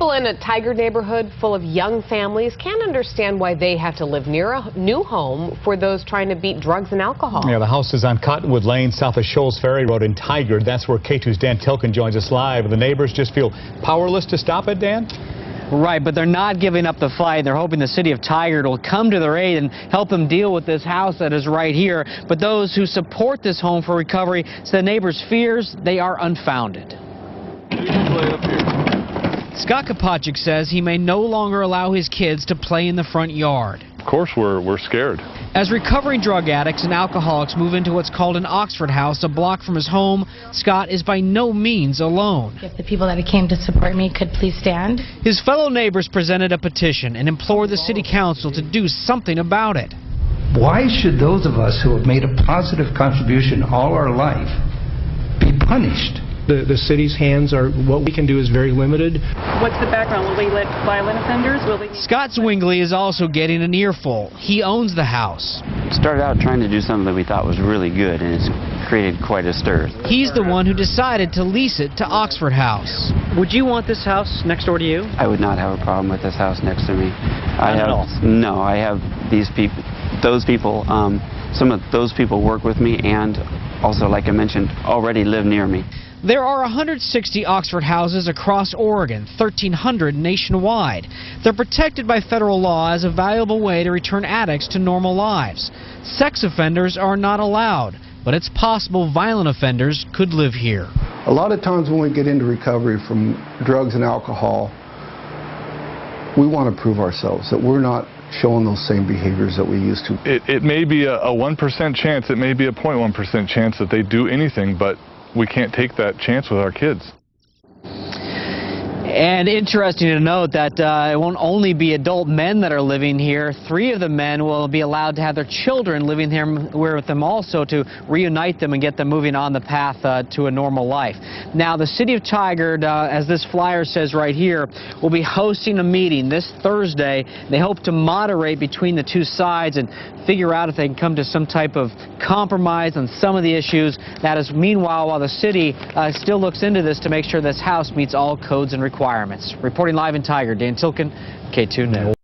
People in a Tigard neighborhood full of young families can't understand why they have to live near a new home for those trying to beat drugs and alcohol. Yeah, the house is on Cottonwood Lane, south of Shoals Ferry Road in Tigard. That's where K2's Dan Tilkin joins us live. The neighbors just feel powerless to stop it, Dan? Right, but they're not giving up the fight. They're hoping the city of Tigard will come to their aid and help them deal with this house that is right here. But those who support this home for recovery say the neighbors' fears, they are unfounded. Scott Kopachik says he may no longer allow his kids to play in the front yard. Of course we're scared. As recovering drug addicts and alcoholics move into what's called an Oxford house, a block from his home, Scott is by no means alone. If the people that came to support me could please stand. His fellow neighbors presented a petition and implored the city council to do something about it. Why should those of us who have made a positive contribution all our life be punished? The city's hands are, what we can do is very limited. What's the background? Will they let violent offenders? Scott Zwingli is also getting an earful. He owns the house. Started out trying to do something that we thought was really good, and it's created quite a stir. He's the one who decided to lease it to Oxford House. Would you want this house next door to you? I would not have a problem with this house next to me. No, I have these people, some of those people work with me, and also, like I mentioned, already live near me. There are 160 Oxford houses across Oregon, 1,300 nationwide. They're protected by federal law as a valuable way to return addicts to normal lives. Sex offenders are not allowed, but it's possible violent offenders could live here. A lot of times when we get into recovery from drugs and alcohol, we want to prove ourselves that we're not showing those same behaviors that we used to. It may be a 1% chance, it may be a 0.1% chance that they do anything, but we can't take that chance with our kids. And interesting to note that it won't only be adult men that are living here. 3 of the men will be allowed to have their children living here with them also to reunite them and get them moving on the path to a normal life. Now, the city of Tigard, as this flyer says right here, will be hosting a meeting this Thursday. They hope to moderate between the two sides and figure out if they can come to some type of compromise on some of the issues. That is, meanwhile, while the city still looks into this to make sure this house meets all codes and requirements. Reporting live in Tigard, Dan Tilkin, K2 News.